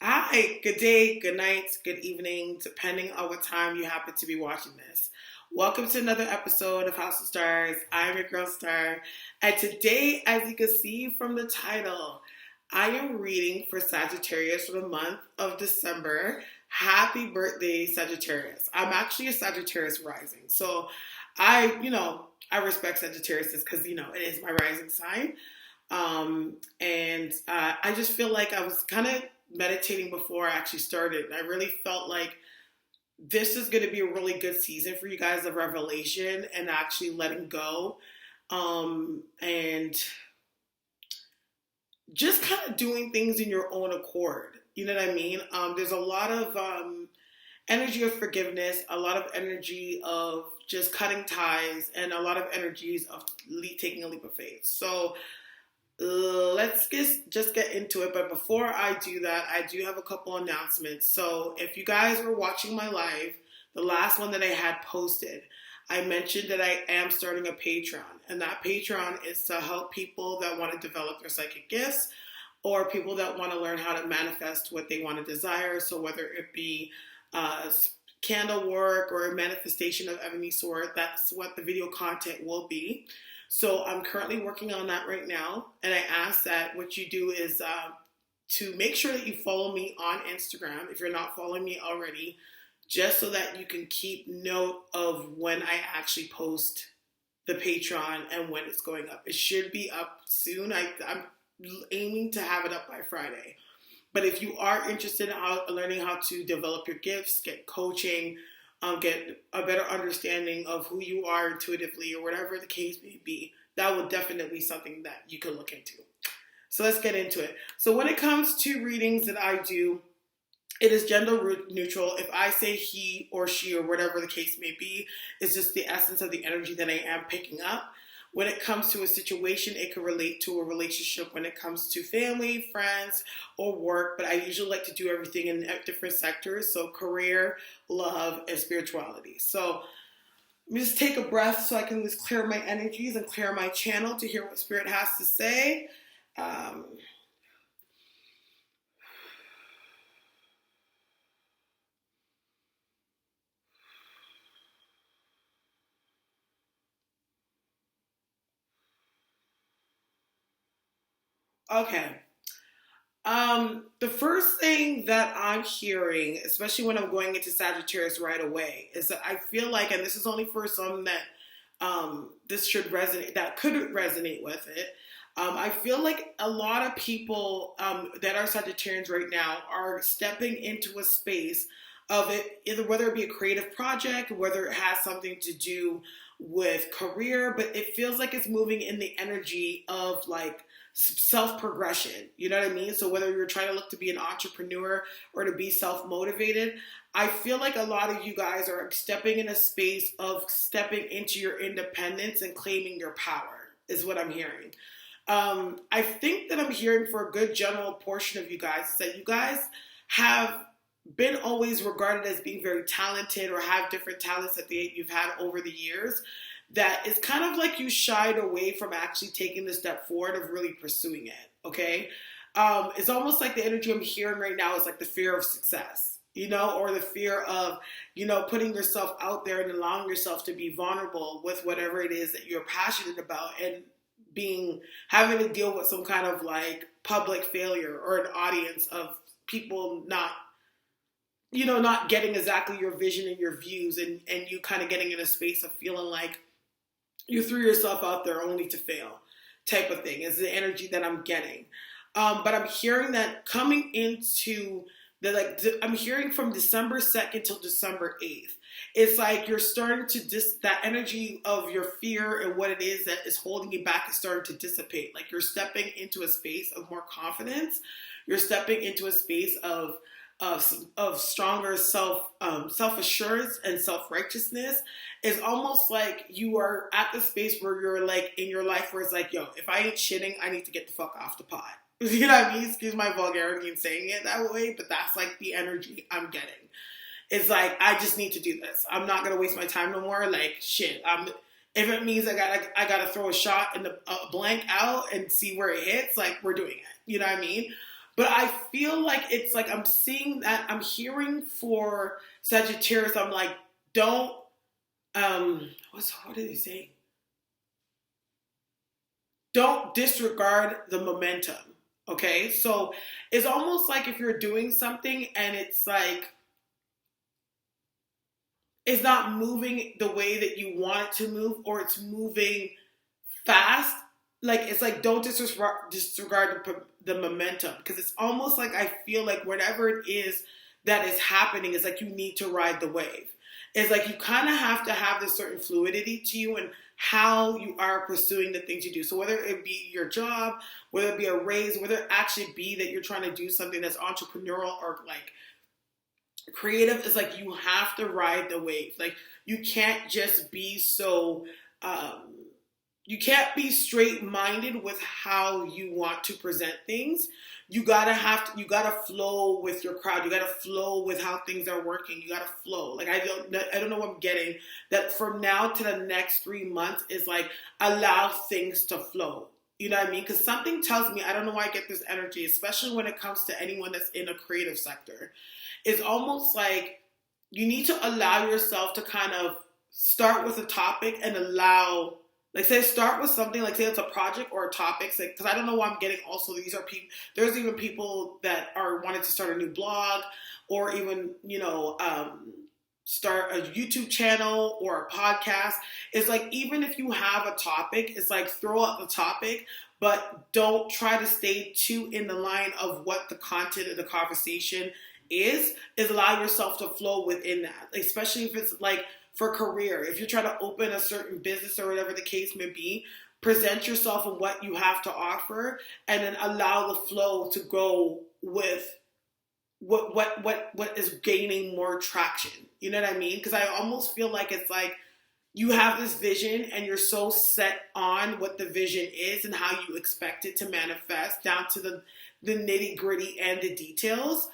Hi, good day, good night, good evening, depending on what time you happen to be watching this. Welcome to another episode of House of Stars. I'm your girl Starre, and today, as you can see from the title, I am reading for Sagittarius for the month of December. Happy birthday, Sagittarius. I'm actually a Sagittarius rising, so I respect Sagittarius because, it is my rising sign. And I just feel like I was kind of meditating before I actually started. I really felt like this is going to be a really good season for you guys of revelation and actually letting go. And just kind of doing things in your own accord. You know what I mean? There's a lot of energy of forgiveness, a lot of energy of just cutting ties, and a lot of energies of taking a leap of faith. So let's just get into it. But before I do that, I do have a couple announcements. So if you guys were watching my live, the last one that I had posted, I mentioned that I am starting a Patreon. And that Patreon is to help people that want to develop their psychic gifts or people that want to learn how to manifest what they want to desire. So whether it be candle work or a manifestation of any sort, that's what the video content will be. So I'm currently working on that right now, and I ask that what you do is to make sure that you follow me on Instagram if you're not following me already, just so that you can keep note of when I actually post the Patreon and when it's going up. It should be up soon. I'm aiming to have it up by Friday. But if you are interested in learning how to develop your gifts, get coaching, get a better understanding of who you are intuitively or whatever the case may be, that would definitely be something that you can look into. So let's get into it. So when it comes to readings that I do, it is gender neutral. If I say he or she or whatever the case may be, it's just the essence of the energy that I am picking up. When it comes to a situation, it could relate to a relationship when it comes to family, friends, or work. But I usually like to do everything in different sectors. So career, love, and spirituality. So let me just take a breath so I can just clear my energies and clear my channel to hear what Spirit has to say. Okay. The first thing that I'm hearing, especially when I'm going into Sagittarius right away, is that I feel like, and this is only for some that this should resonate, that could resonate with it. I feel like a lot of people that are Sagittarians right now are stepping into a space of it, either whether it be a creative project, whether it has something to do with career, but it feels like it's moving in the energy of like self-progression. You know what I mean? So whether you're trying to look to be an entrepreneur or to be self-motivated, I feel like a lot of you guys are stepping in a space of stepping into your independence and claiming your power, is what I'm hearing. I think that I'm hearing for a good general portion of you guys is that you guys have been always regarded as being very talented or have different talents that you've had over the years, that it's kind of like you shied away from actually taking the step forward of really pursuing it, okay? It's almost like the energy I'm hearing right now is like the fear of success, or the fear of, putting yourself out there and allowing yourself to be vulnerable with whatever it is that you're passionate about and having to deal with some kind of like public failure or an audience of people not getting exactly your vision and your views, and you kind of getting in a space of feeling like you threw yourself out there only to fail type of thing is the energy that I'm getting. But I'm hearing that coming into I'm hearing from December 2nd till December 8th. It's like you're starting to that energy of your fear and what it is that is holding you back is starting to dissipate. Like you're stepping into a space of more confidence. You're stepping into a space of stronger self-assurance and self-righteousness. It's almost like you are at the space where you're like in your life where it's like, yo, if I ain't shitting, I need to get the fuck off the pot. You know what I mean? Excuse my vulgarity in saying it that way, but that's like the energy I'm getting. It's like, I just need to do this. I'm not going to waste my time no more. Like, shit. If it means I gotta throw a shot in a blank out and see where it hits, like, we're doing it. You know what I mean? But I feel like it's like I'm seeing that, I'm hearing for Sagittarius, I'm like, don't, what did he say? Don't disregard the momentum. Okay. So it's almost like if you're doing something and it's like, it's not moving the way that you want it to move, or it's moving fast, like it's like don't disregard the momentum, because it's almost like I feel like whatever it is that is happening is like you need to ride the wave. It's like you kind of have to have this certain fluidity to you and how you are pursuing the things you do. So whether it be your job, whether it be a raise, whether it actually be that you're trying to do something that's entrepreneurial or like creative, is like you have to ride the wave. Like you can't just be so you can't be straight minded with how you want to present things. You gotta flow with your crowd. You gotta flow with how things are working. You gotta flow. Like I don't know what I'm getting. That from now to the next 3 months is like allow things to flow. You know what I mean? Because something tells me, I don't know why I get this energy, especially when it comes to anyone that's in a creative sector. It's almost like you need to allow yourself to kind of start with a topic and allow, like say start with something, like say it's a project or a topic, because I don't know why I'm getting also these are people, there's even people that are wanting to start a new blog or even, start a YouTube channel or a podcast. It's like, even if you have a topic, it's like throw out the topic, but don't try to stay too in the line of what the content of the conversation is allow yourself to flow within that, especially if it's like for career. If you're trying to open a certain business or whatever the case may be, present yourself and what you have to offer, and then allow the flow to go with what is gaining more traction. You know what I mean? Because I almost feel like it's like you have this vision and you're so set on what the vision is and how you expect it to manifest down to the nitty gritty and the details.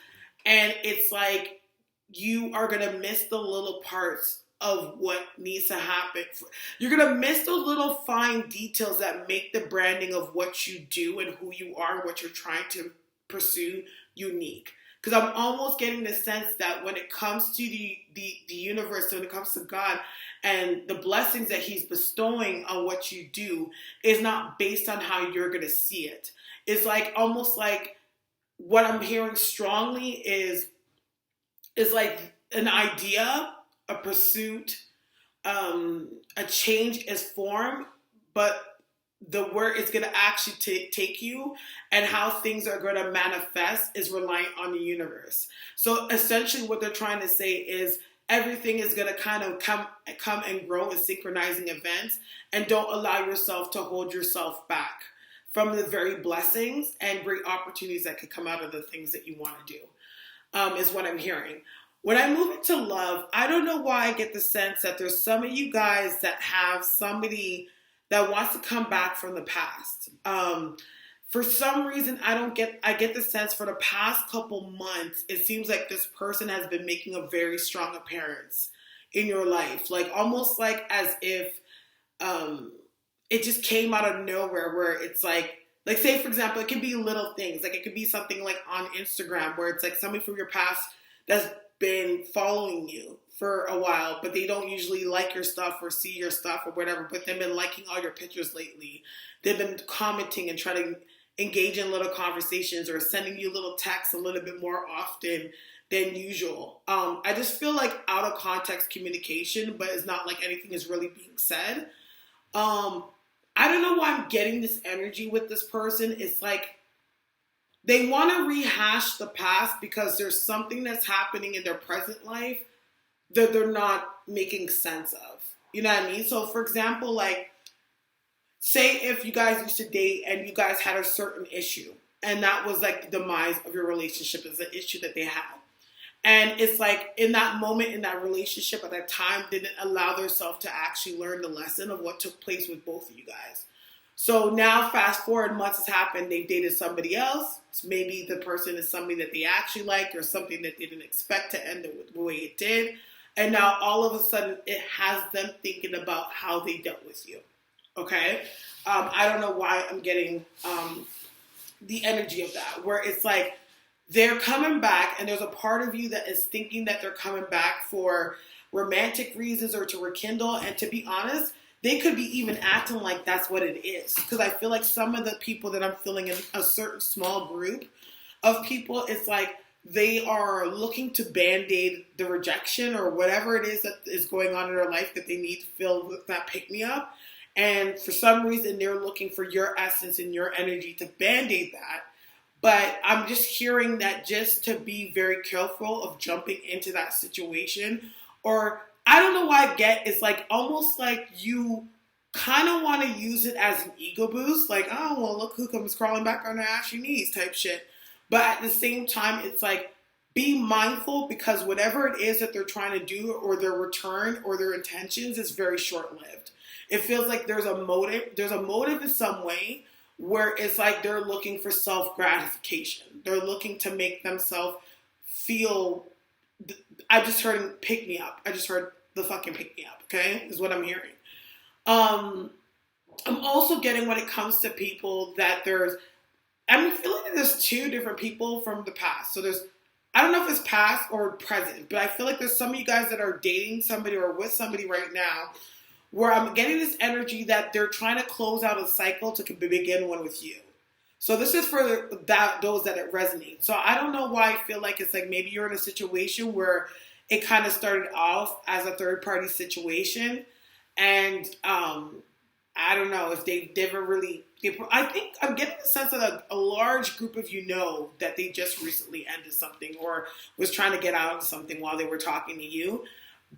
And it's like you are going to miss the little parts of what needs to happen. You're going to miss those little fine details that make the branding of what you do and who you are and what you're trying to pursue unique. Because I'm almost getting the sense that when it comes to the universe, when it comes to God and the blessings that He's bestowing on what you do, is not based on how you're going to see it. It's like almost like what I'm hearing strongly is like an idea, a pursuit, a change is formed, but where it's going to actually take you and how things are going to manifest is reliant on the universe. So essentially what they're trying to say is everything is going to kind of come and grow in synchronizing events, and don't allow yourself to hold yourself back from the very blessings and great opportunities that could come out of the things that you want to do, is what I'm hearing. When I move into love, I don't know why I get the sense that there's some of you guys that have somebody that wants to come back from the past. For some reason, I get the sense for the past couple months, it seems like this person has been making a very strong appearance in your life. Like almost like as if it just came out of nowhere, where it's like say for example, it could be little things. Like it could be something like on Instagram where it's like somebody from your past that's been following you for a while, but they don't usually like your stuff or see your stuff or whatever, but they've been liking all your pictures lately. They've been commenting and trying to engage in little conversations or sending you little texts a little bit more often than usual. I just feel like out of context communication, but it's not like anything is really being said. I don't know why I'm getting this energy with this person. It's like they want to rehash the past because there's something that's happening in their present life that they're not making sense of. You know what I mean? So for example, like say if you guys used to date and you guys had a certain issue, and that was like the demise of your relationship, is the issue that they had. And it's like in that moment, in that relationship at that time, didn't allow themselves to actually learn the lesson of what took place with both of you guys. So now fast forward, months has happened, they've dated somebody else. So maybe the person is somebody that they actually liked or something that they didn't expect to end the way it did. And now all of a sudden it has them thinking about how they dealt with you. Okay? I don't know why I'm getting the energy of that, where it's like they're coming back, and there's a part of you that is thinking that they're coming back for romantic reasons or to rekindle. And to be honest, they could be even acting like that's what it is. Because I feel like some of the people that I'm feeling in a certain small group of people, it's like they are looking to band-aid the rejection or whatever it is that is going on in their life that they need to feel that pick-me-up. And for some reason, they're looking for your essence and your energy to band-aid that. But I'm just hearing that just to be very careful of jumping into that situation. Or I don't know why I get it's like almost like you kind of want to use it as an ego boost. Like, oh, well, look who comes crawling back on their ashy knees type shit. But at the same time, it's like, be mindful, because whatever it is that they're trying to do or their return or their intentions is very short-lived. It feels like there's a motive in some way where it's like they're looking for self-gratification. They're looking to make themselves feel, I just heard pick me up. I just heard the fucking pick me up, okay, is what I'm hearing. I'm also getting when it comes to people that I'm feeling like there's two different people from the past. So I don't know if it's past or present, but I feel like there's some of you guys that are dating somebody or with somebody right now where I'm getting this energy that they're trying to close out a cycle to begin one with you. So this is for those that it resonates. So I don't know why I feel like it's like maybe you're in a situation where it kind of started off as a third-party situation, and I don't know if they never really. I think I'm getting the sense that a large group of you know that they just recently ended something or was trying to get out of something while they were talking to you.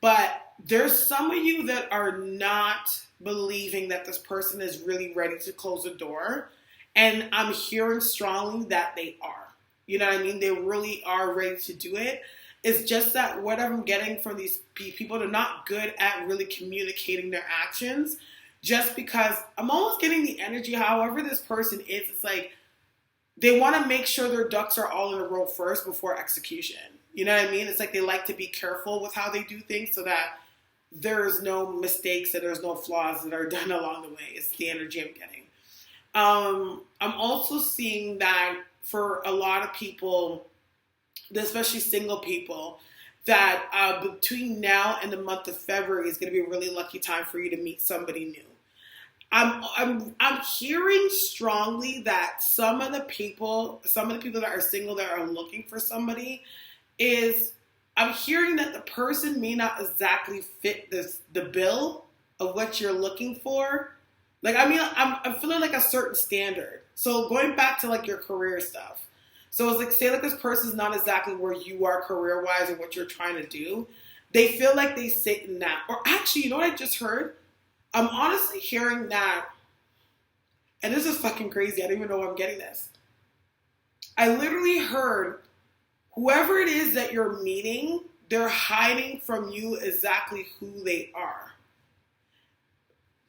But there's some of you that are not believing that this person is really ready to close the door. And I'm hearing strongly that they are. You know what I mean? They really are ready to do it. It's just that what I'm getting from these people, they're not good at really communicating their actions. Just because I'm almost getting the energy, however this person is, it's like they want to make sure their ducks are all in a row first before execution. You know what I mean? It's like they like to be careful with how they do things so that there's no mistakes and there's no flaws that are done along the way. It's the energy I'm getting. I'm also seeing that for a lot of people, especially single people, that between now and the month of February is going to be a really lucky time for you to meet somebody new. I'm hearing strongly that some of the people that are single that are looking for somebody I'm hearing that the person may not exactly fit the bill of what you're looking for. Like, I mean, I'm feeling like a certain standard. So going back to like your career stuff. So it's like, say like this person's not exactly where you are career-wise or what you're trying to do. They feel like they sit in that. Or actually, you know what I just heard? I'm honestly hearing that, and this is fucking crazy. I don't even know why I'm getting this. I literally heard whoever it is that you're meeting, they're hiding from you exactly who they are.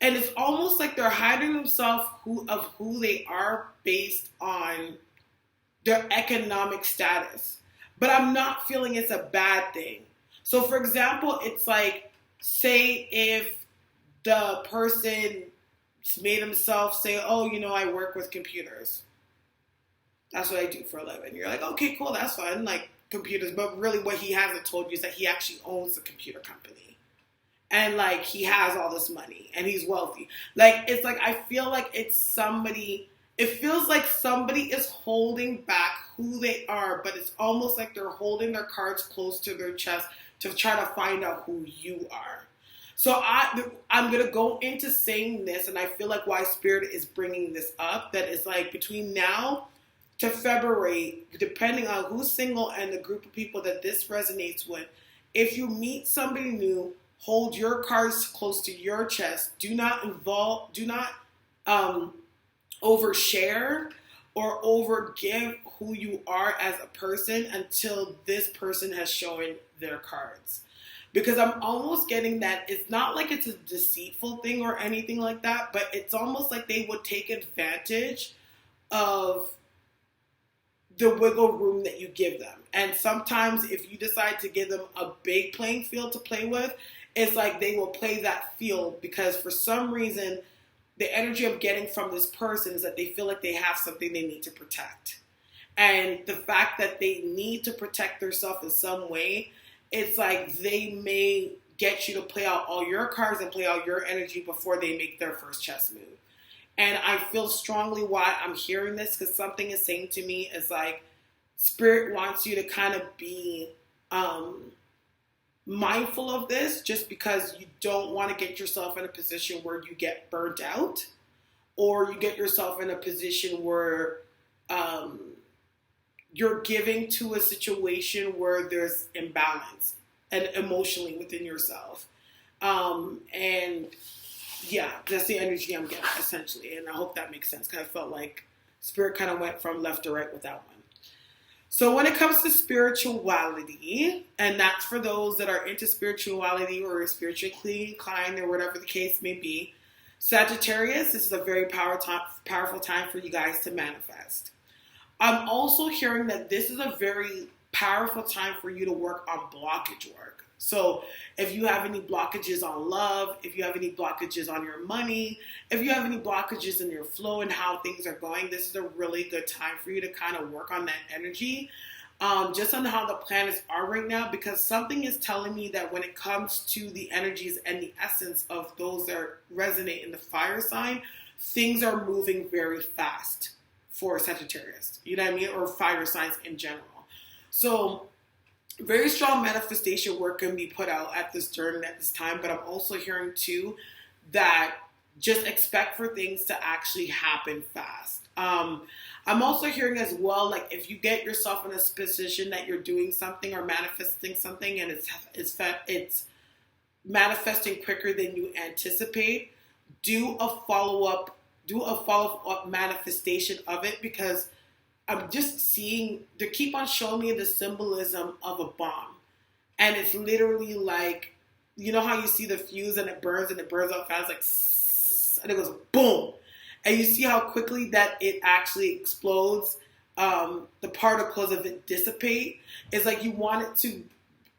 And it's almost like they're hiding themselves of who they are based on their economic status. But I'm not feeling it's a bad thing. So for example, it's like, say if the person made himself say, oh, you know, I work with computers. That's what I do for a living. You're like, okay, cool, that's fun, like computers. But really what he hasn't told you is that he actually owns a computer company. And like he has all this money and he's wealthy. Like, it's like, I feel like it feels like somebody is holding back who they are, but it's almost like they're holding their cards close to their chest to try to find out who you are. So I'm going to go into saying this, and I feel like why Spirit is bringing this up, that is like between now to February, depending on who's single and the group of people that this resonates with, if you meet somebody new, hold your cards close to your chest. Do not overshare or overgive who you are as a person until this person has shown their cards. Because I'm almost getting that it's not like it's a deceitful thing or anything like that, but it's almost like they would take advantage of the wiggle room that you give them. And sometimes if you decide to give them a big playing field to play with, it's like they will play that field because for some reason the energy I'm getting from this person is that they feel like they have something they need to protect. And the fact that they need to protect themselves in some way, it's like they may get you to play out all your cards and play out your energy before they make their first chess move. And I feel strongly why I'm hearing this, because something is saying to me is like, Spirit wants you to kind of be mindful of this, just because you don't want to get yourself in a position where you get burnt out, or you get yourself in a position where you're giving to a situation where there's imbalance and emotionally within yourself. And yeah, that's the energy I'm getting essentially. And I hope that makes sense, because I felt like Spirit kind of went from left to right with that one. So when it comes to spirituality, and that's for those that are into spirituality or spiritually inclined or whatever the case may be, Sagittarius, this is a very powerful time for you guys to manifest. I'm also hearing that this is a very powerful time for you to work on blockage work. So if you have any blockages on love, if you have any blockages on your money, if you have any blockages in your flow and how things are going, this is a really good time for you to kind of work on that energy, just on how the planets are right now, because something is telling me that when it comes to the energies and the essence of those that resonate in the fire sign, things are moving very fast for Sagittarius, you know what I mean? Or fire signs in general. So very strong manifestation work can be put out at this time, but I'm also hearing too that just expect for things to actually happen fast. I'm also hearing as well, like if you get yourself in a position that you're doing something or manifesting something and it's manifesting quicker than you anticipate, do a follow-up manifestation of it, because I'm just seeing, they keep on showing me the symbolism of a bomb. And it's literally like, you know how you see the fuse and it burns out fast, like, and it goes boom. And you see how quickly that it actually explodes. The particles of it dissipate. It's like you want it to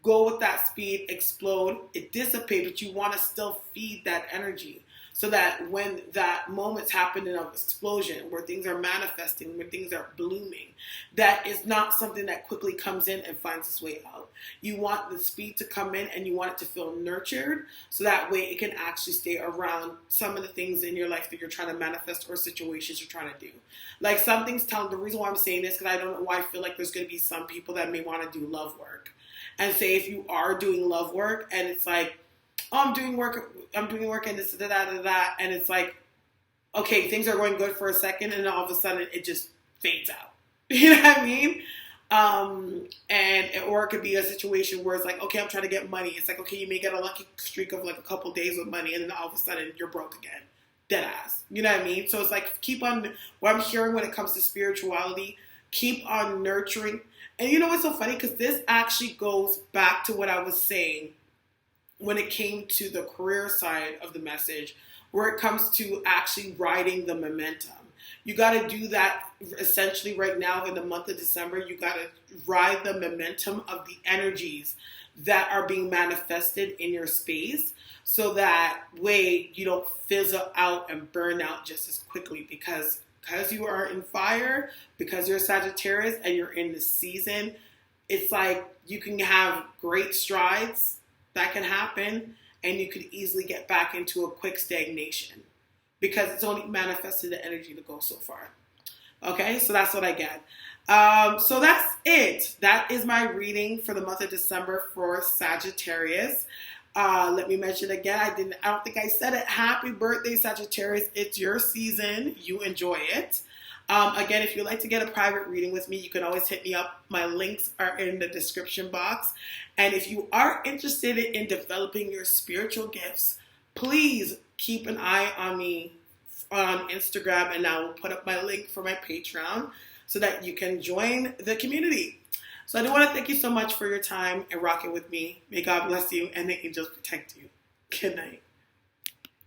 go with that speed, explode, it dissipate, but you want to still feed that energy. So that when that moment's happening of explosion, where things are manifesting, where things are blooming, that is not something that quickly comes in and finds its way out. You want the speed to come in and you want it to feel nurtured, so that way it can actually stay around some of the things in your life that you're trying to manifest or situations you're trying to do. Like something's telling, the reason why I'm saying this, because I don't know why I feel like there's going to be some people that may want to do love work. And say if you are doing love work and it's like, oh, I'm doing work and this, da, and it's like, okay, things are going good for a second, and then all of a sudden it just fades out. You know what I mean? Or it could be a situation where it's like, okay, I'm trying to get money. It's like, okay, you may get a lucky streak of like a couple days with money, and then all of a sudden you're broke again. Dead ass. You know what I mean? So it's like, keep on, what I'm hearing when it comes to spirituality, keep on nurturing. And you know what's so funny? Because this actually goes back to what I was saying when it came to the career side of the message, where it comes to actually riding the momentum. You got to do that essentially right now in the month of December. You got to ride the momentum of the energies that are being manifested in your space, so that way you don't fizzle out and burn out just as quickly, because you are in fire, because you're a Sagittarius and you're in the season, it's like you can have great strides that can happen, and you could easily get back into a quick stagnation, because it's only manifested the energy to go so far. Okay, so that's what I get. So that's it. That is my reading for the month of December for Sagittarius. Let me mention again, I don't think I said it. Happy birthday, Sagittarius. It's your season. You enjoy it. Again, if you'd like to get a private reading with me, you can always hit me up. My links are in the description box. And if you are interested in developing your spiritual gifts, please keep an eye on me on Instagram, and I will put up my link for my Patreon so that you can join the community. So I do want to thank you so much for your time and rocking with me. May God bless you and the angels protect you. Good night.